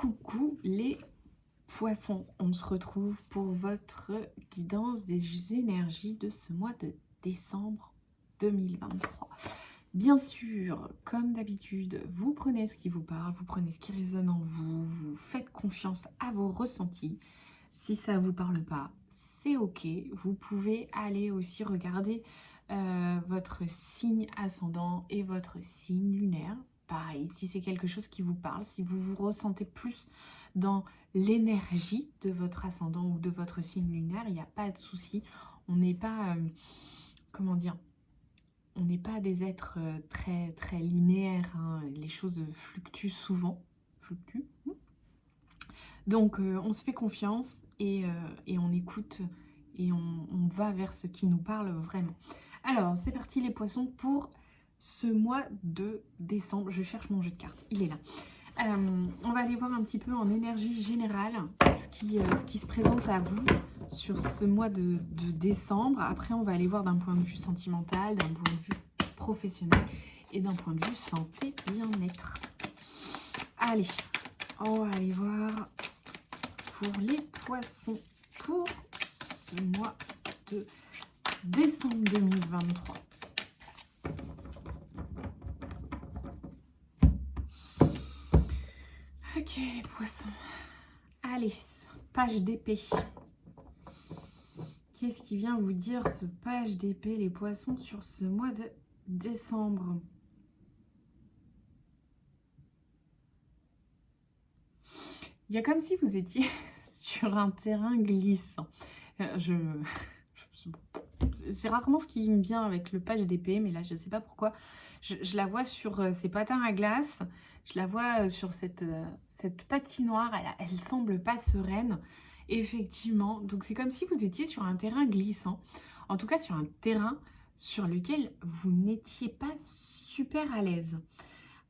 Coucou les poissons, on se retrouve pour votre guidance des énergies de ce mois de décembre 2023. Bien sûr, comme d'habitude, vous prenez ce qui vous parle, vous prenez ce qui résonne en vous, vous faites confiance à vos ressentis. Si ça ne vous parle pas, c'est ok. Vous pouvez aller aussi regarder votre signe ascendant et votre signe lunaire. Pareil, si c'est quelque chose qui vous parle, si vous vous ressentez plus dans l'énergie de votre ascendant ou de votre signe lunaire, il n'y a pas de souci. On n'est pas, comment dire, on n'est pas des êtres très linéaires, hein. Les choses fluctuent souvent. Donc on se fait confiance et on écoute et on va vers ce qui nous parle vraiment. Alors c'est parti les poissons pour ce mois de décembre. Je cherche mon jeu de cartes, il est là. On va aller voir un petit peu en énergie générale ce qui se présente à vous sur ce mois de décembre. Après on va aller voir d'un point de vue sentimental, d'un point de vue professionnel et d'un point de vue santé bien-être. Allez, on va aller voir pour les poissons pour ce mois de décembre 2023. Ok les poissons. Allez, page d'épée. Qu'est-ce qui vient vous dire ce page d'épée les poissons sur ce mois de décembre? Il y a comme si vous étiez sur un terrain glissant. C'est rarement ce qui me vient avec le page d'épée, mais là, je ne sais pas pourquoi. Je la vois sur ces patins à glace. Je la vois sur cette patinoire. Elle semble pas sereine, effectivement. Donc, c'est comme si vous étiez sur un terrain glissant. En tout cas, sur un terrain sur lequel vous n'étiez pas super à l'aise.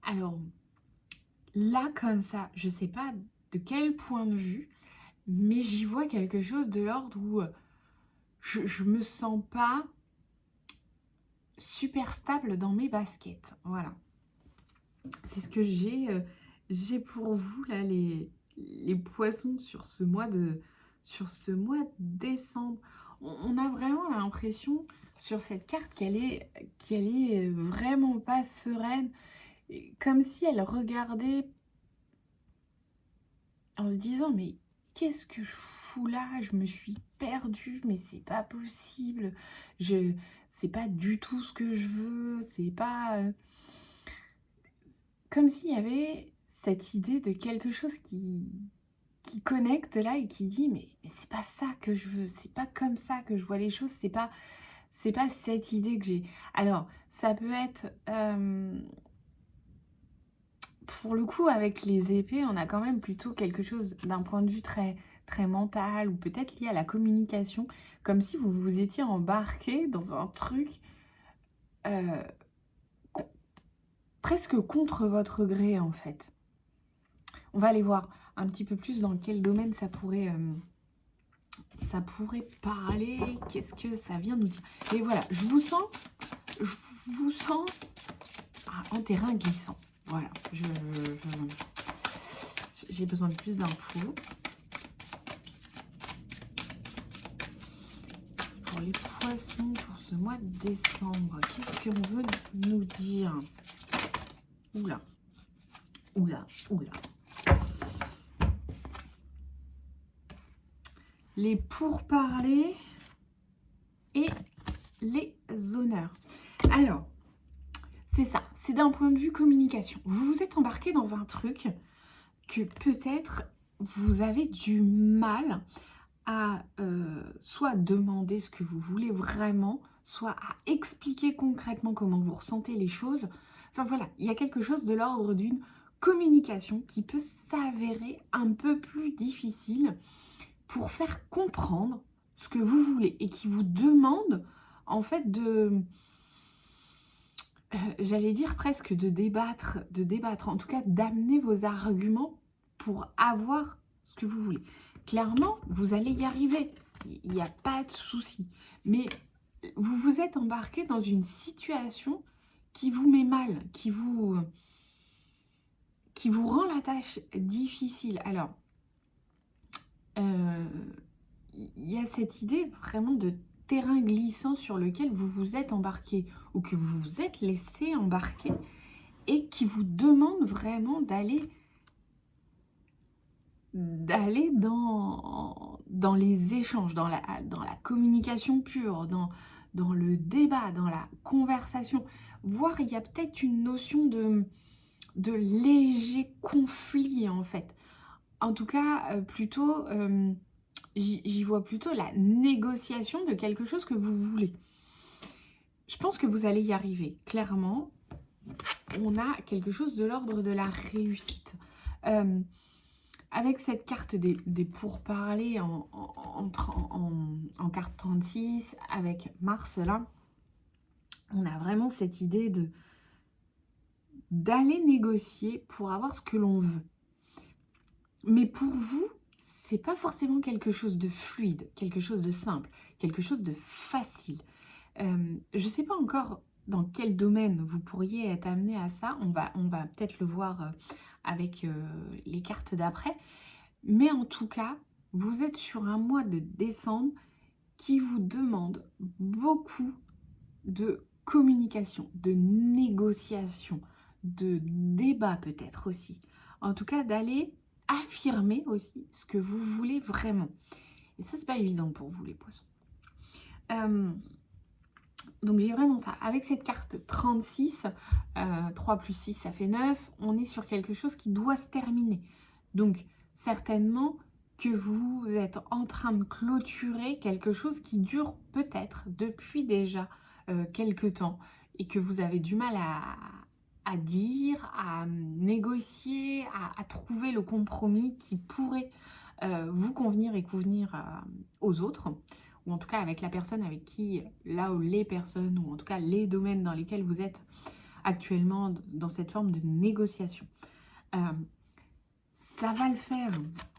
Alors, là, comme ça, je ne sais pas de quel point de vue, mais j'y vois quelque chose de l'ordre où je me sens pas super stable dans mes baskets. Voilà. C'est ce que j'ai pour vous, là, les poissons sur ce mois de décembre. On a vraiment l'impression sur cette carte qu'elle est vraiment pas sereine. Comme si elle regardait en se disant mais qu'est-ce que je fous là? Je me suis perdue, mais c'est pas possible. C'est pas du tout ce que je veux. C'est pas comme s'il y avait cette idée de quelque chose qui connecte là et qui dit mais c'est pas ça que je veux. C'est pas comme ça que je vois les choses. C'est pas cette idée que j'ai. Alors ça peut être pour le coup, avec les épées, on a quand même plutôt quelque chose d'un point de vue très mental ou peut-être lié à la communication, comme si vous vous étiez embarqué dans un truc presque contre votre gré en fait. On va aller voir un petit peu plus dans quel domaine ça pourrait parler, qu'est-ce que ça vient nous dire. Et voilà, je vous sens en terrain glissant. Voilà, j'ai besoin de plus d'infos. Pour les poissons, pour ce mois de décembre, qu'est-ce qu'on veut nous dire? Oula. Les pourparlers et les honneurs. Alors, c'est ça, c'est d'un point de vue communication. Vous vous êtes embarqué dans un truc que peut-être vous avez du mal à soit demander ce que vous voulez vraiment, soit à expliquer concrètement comment vous ressentez les choses. Enfin voilà, il y a quelque chose de l'ordre d'une communication qui peut s'avérer un peu plus difficile pour faire comprendre ce que vous voulez et qui vous demande en fait j'allais dire presque de débattre, en tout cas d'amener vos arguments pour avoir ce que vous voulez. Clairement, vous allez y arriver, il n'y a pas de souci. Mais vous vous êtes embarqué dans une situation qui vous met mal, qui vous qui vous rend la tâche difficile. Alors, il y a cette idée vraiment de terrain glissant sur lequel vous vous êtes embarqué ou que vous vous êtes laissé embarquer et qui vous demande vraiment d'aller dans les échanges, dans la communication pure, dans le débat, dans la conversation. Voire il y a peut-être une notion de léger conflit en fait. En tout cas, plutôt, j'y vois plutôt la négociation de quelque chose que vous voulez. Je pense que vous allez y arriver. Clairement, on a quelque chose de l'ordre de la réussite. Avec cette carte des pourparlers en carte 36, avec Mars là, on a vraiment cette idée d'aller négocier pour avoir ce que l'on veut. Mais pour vous, c'est pas forcément quelque chose de fluide, quelque chose de simple, quelque chose de facile. Je sais pas encore dans quel domaine vous pourriez être amené à ça. On va peut-être le voir avec les cartes d'après. Mais en tout cas, vous êtes sur un mois de décembre qui vous demande beaucoup de communication, de négociation, de débat peut-être aussi. En tout cas, d'aller affirmer aussi ce que vous voulez vraiment. Et ça, c'est pas évident pour vous, les poissons. Donc, j'ai vraiment ça. Avec cette carte 36, 3 plus 6, ça fait 9. On est sur quelque chose qui doit se terminer. Donc, certainement que vous êtes en train de clôturer quelque chose qui dure peut-être depuis déjà quelque temps et que vous avez du mal à dire, à négocier, à trouver le compromis qui pourrait vous convenir et convenir aux autres, ou en tout cas avec la personne avec qui, là où les personnes, ou en tout cas les domaines dans lesquels vous êtes actuellement dans cette forme de négociation. Ça va le faire,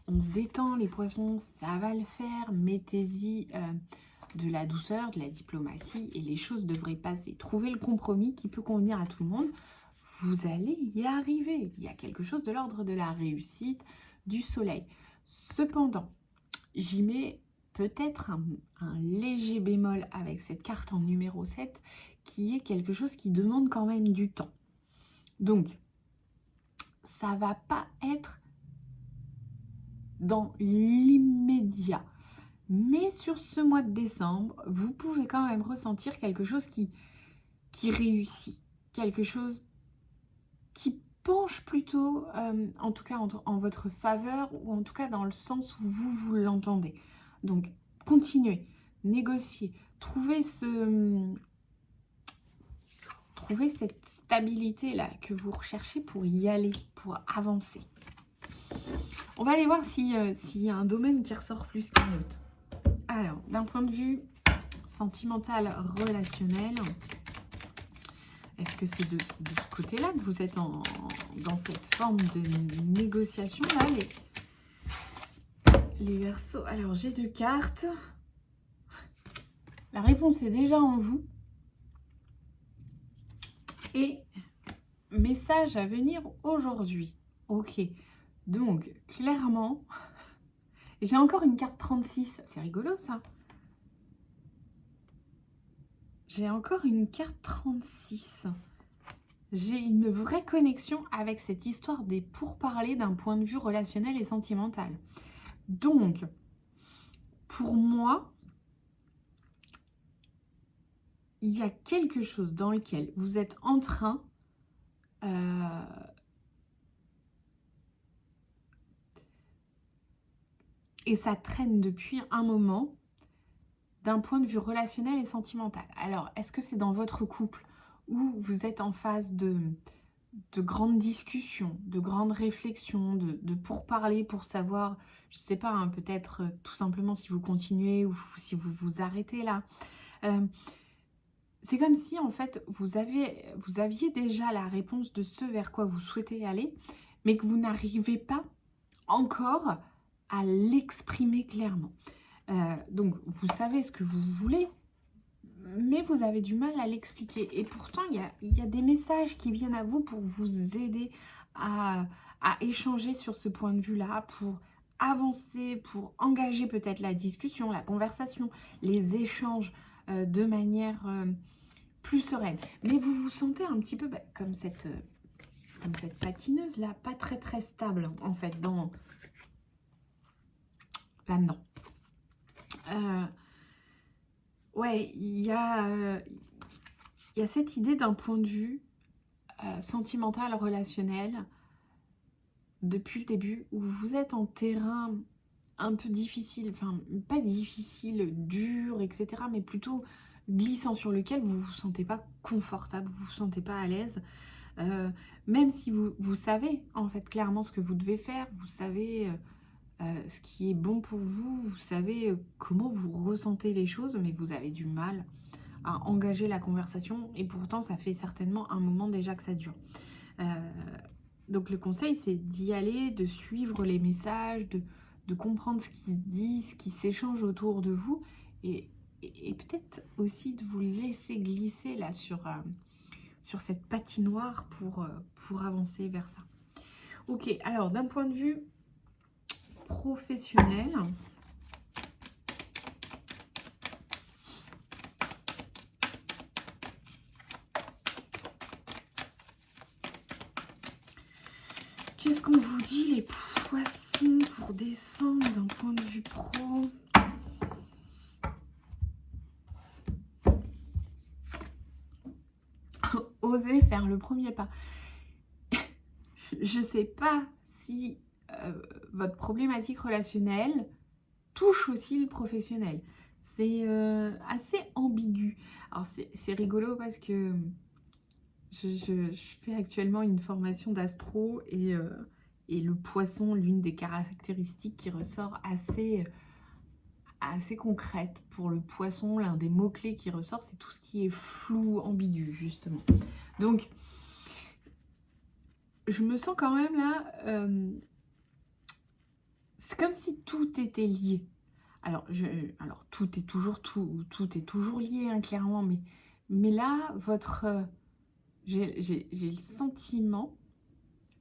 on se détend les poissons, ça va le faire, mettez-y de la douceur, de la diplomatie et les choses devraient passer. Trouvez le compromis qui peut convenir à tout le monde, vous allez y arriver. Il y a quelque chose de l'ordre de la réussite, du soleil. Cependant, j'y mets peut-être un léger bémol avec cette carte en numéro 7 qui est quelque chose qui demande quand même du temps. Donc, ça va pas être dans l'immédiat. Mais sur ce mois de décembre, vous pouvez quand même ressentir quelque chose qui réussit, quelque chose qui penche plutôt, en tout cas en votre faveur, ou en tout cas dans le sens où vous l'entendez. Donc, continuez, négociez, trouvez cette stabilité-là que vous recherchez pour y aller, pour avancer. On va aller voir s'il y a un domaine qui ressort plus qu'un autre. Alors, d'un point de vue sentimental, relationnel, est-ce que c'est de ce côté-là que vous êtes dans cette forme de négociation là, les Verseaux? Alors, j'ai 2 cartes. La réponse est déjà en vous. Et message à venir aujourd'hui. Ok. Donc, clairement, j'ai encore une carte 36. C'est rigolo, ça. J'ai encore une carte 36. J'ai une vraie connexion avec cette histoire des pourparlers d'un point de vue relationnel et sentimental. Donc, pour moi, il y a quelque chose dans lequel vous êtes en train et ça traîne depuis un moment d'un point de vue relationnel et sentimental. Alors, est-ce que c'est dans votre couple où vous êtes en phase de grandes discussions, de grandes réflexions, de pourparlers pour savoir, je ne sais pas, hein, peut-être tout simplement si vous continuez ou si vous vous arrêtez là. C'est comme si en fait vous aviez déjà la réponse de ce vers quoi vous souhaitez aller, mais que vous n'arrivez pas encore à l'exprimer clairement. Donc vous savez ce que vous voulez, mais vous avez du mal à l'expliquer. Et pourtant, il y a des messages qui viennent à vous pour vous aider à à échanger sur ce point de vue-là pour avancer, pour engager peut-être la discussion, la conversation, les échanges de manière plus sereine. Mais vous vous sentez un petit peu comme cette patineuse-là, pas très très stable en fait là-dedans. Ouais, il y a cette idée d'un point de vue sentimental, relationnel, depuis le début, où vous êtes en terrain un peu difficile, enfin pas difficile, dur, etc., mais plutôt glissant, sur lequel vous ne vous sentez pas confortable, vous ne vous sentez pas à l'aise, même si vous savez en fait clairement ce que vous devez faire, vous savez ce qui est bon pour vous, vous savez comment vous ressentez les choses, mais vous avez du mal à engager la conversation, et pourtant ça fait certainement un moment déjà que ça dure. Donc le conseil, c'est d'y aller, de suivre les messages, de comprendre ce qui se dit, ce qui s'échange autour de vous, et peut-être aussi de vous laisser glisser là sur cette patinoire pour avancer vers ça. Ok, alors d'un point de vue professionnel, qu'est-ce qu'on vous dit les poissons pour descendre d'un point de vue pro? Osez faire le premier pas. Je ne sais pas si votre problématique relationnelle touche aussi le professionnel. C'est assez ambigu. Alors c'est rigolo parce que je fais actuellement une formation d'astro et le poisson, l'une des caractéristiques qui ressort assez concrète pour le poisson, l'un des mots-clés qui ressort, c'est tout ce qui est flou, ambigu, justement. Donc, je me sens quand même là, c'est comme si tout était lié. Alors tout est toujours lié, hein, clairement, mais là, j'ai le sentiment,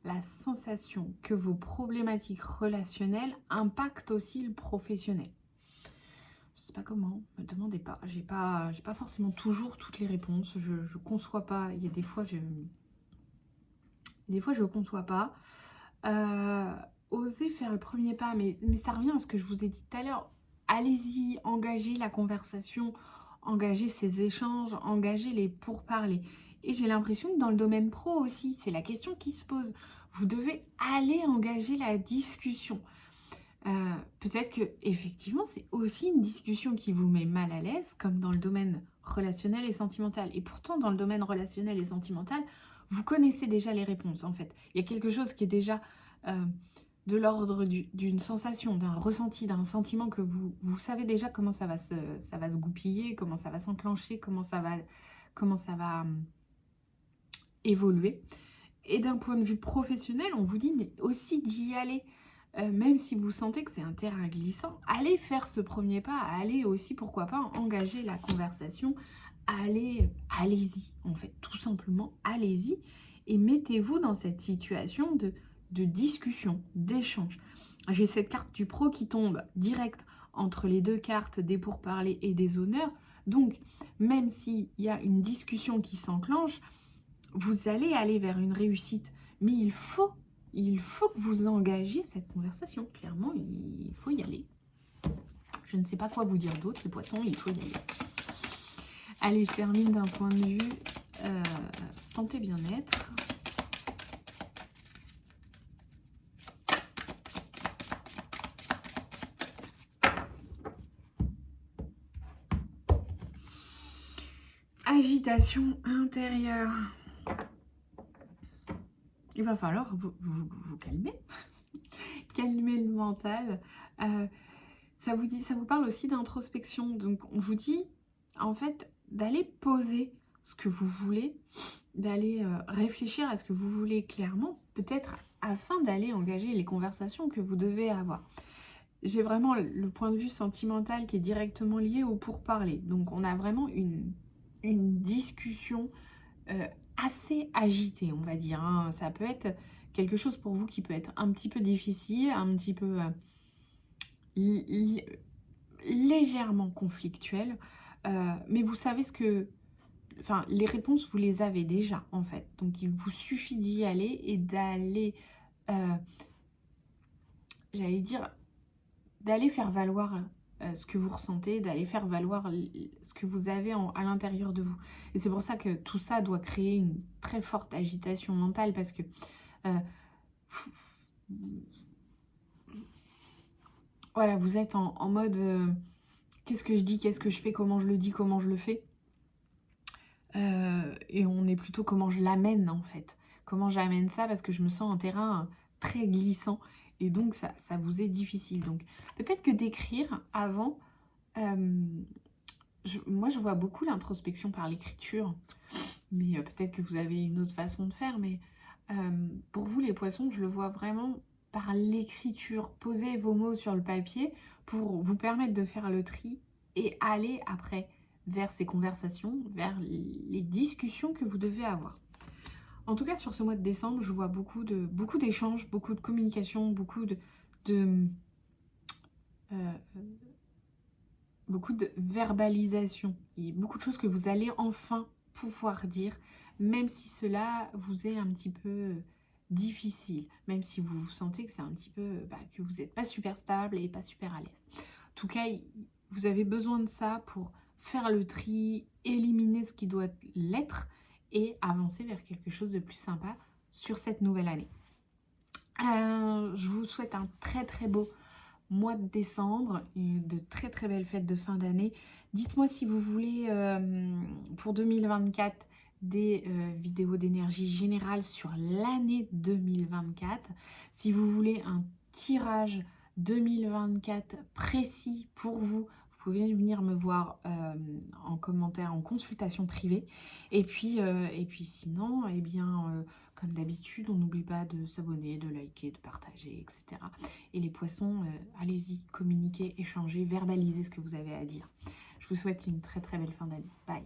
la sensation que vos problématiques relationnelles impactent aussi le professionnel. Je sais pas comment, me demandez pas. J'ai pas forcément toujours toutes les réponses. Je conçois pas. Il y a des fois, je conçois pas. Osez faire le premier pas, mais ça revient à ce que je vous ai dit tout à l'heure. Allez-y, engagez la conversation, engagez ces échanges, engagez les pourparlers. Et j'ai l'impression que dans le domaine pro aussi, c'est la question qui se pose. Vous devez aller engager la discussion. Peut-être que effectivement c'est aussi une discussion qui vous met mal à l'aise, comme dans le domaine relationnel et sentimental. Et pourtant, dans le domaine relationnel et sentimental, vous connaissez déjà les réponses, en fait. Il y a quelque chose qui est déjà de l'ordre d'une sensation, d'un ressenti, d'un sentiment que vous savez déjà comment ça va se goupiller, comment ça va s'enclencher, comment ça va évoluer. Et d'un point de vue professionnel, on vous dit, mais aussi d'y aller. Même si vous sentez que c'est un terrain glissant, allez faire ce premier pas, allez aussi, pourquoi pas, engager la conversation, allez-y, en fait, tout simplement, allez-y, et mettez-vous dans cette situation de discussion, d'échange. J'ai cette carte du pro qui tombe direct entre les deux cartes des pourparlers et des honneurs, donc même s'il y a une discussion qui s'enclenche, vous allez aller vers une réussite, mais il faut que vous engagiez cette conversation. Clairement, il faut y aller. Je ne sais pas quoi vous dire d'autre, les poissons, il faut y aller. Allez, je termine d'un point de vue santé bien-être. Agitation intérieure. Il va falloir vous calmer. Calmer le mental. Ça vous parle aussi d'introspection. Donc, on vous dit, en fait, d'aller poser ce que vous voulez, d'aller réfléchir à ce que vous voulez clairement, peut-être afin d'aller engager les conversations que vous devez avoir. J'ai vraiment le point de vue sentimental qui est directement lié au pourparler. Donc, on a vraiment une discussion assez agitée, on va dire. Hein. Ça peut être quelque chose pour vous qui peut être un petit peu difficile, un petit peu légèrement conflictuel, mais vous savez ce que... Enfin, les réponses, vous les avez déjà, en fait. Donc, il vous suffit d'y aller et d'aller, j'allais dire, d'aller faire valoir ce que vous ressentez, d'aller faire valoir ce que vous avez à l'intérieur de vous. Et c'est pour ça que tout ça doit créer une très forte agitation mentale, parce que voilà, vous êtes en mode qu'est-ce que je dis, qu'est-ce que je fais, comment je le dis, comment je le fais. Et on est plutôt comment je l'amène, en fait. Comment j'amène ça, parce que je me sens en terrain très glissant. Et donc, ça vous est difficile. Donc, peut-être que d'écrire avant... moi, je vois beaucoup l'introspection par l'écriture. Mais peut-être que vous avez une autre façon de faire. Mais pour vous, les poissons, je le vois vraiment par l'écriture. Posez vos mots sur le papier pour vous permettre de faire le tri et aller après vers ces conversations, vers les discussions que vous devez avoir. En tout cas, sur ce mois de décembre, je vois beaucoup d'échanges, beaucoup de communication, beaucoup de verbalisation et beaucoup de choses que vous allez enfin pouvoir dire, même si cela vous est un petit peu difficile, même si vous sentez que c'est un petit peu que vous n'êtes pas super stable et pas super à l'aise. En tout cas, vous avez besoin de ça pour faire le tri, éliminer ce qui doit l'être et avancer vers quelque chose de plus sympa sur cette nouvelle année. Je vous souhaite un très très beau mois de décembre, et de très très belles fêtes de fin d'année. Dites-moi si vous voulez pour 2024 des vidéos d'énergie générale sur l'année 2024. Si vous voulez un tirage 2024 précis pour vous, vous pouvez venir me voir en commentaire, en consultation privée. Et puis sinon, eh bien, comme d'habitude, on n'oublie pas de s'abonner, de liker, de partager, etc. Et les poissons, allez-y, communiquez, échangez, verbalisez ce que vous avez à dire. Je vous souhaite une très très belle fin d'année. Bye.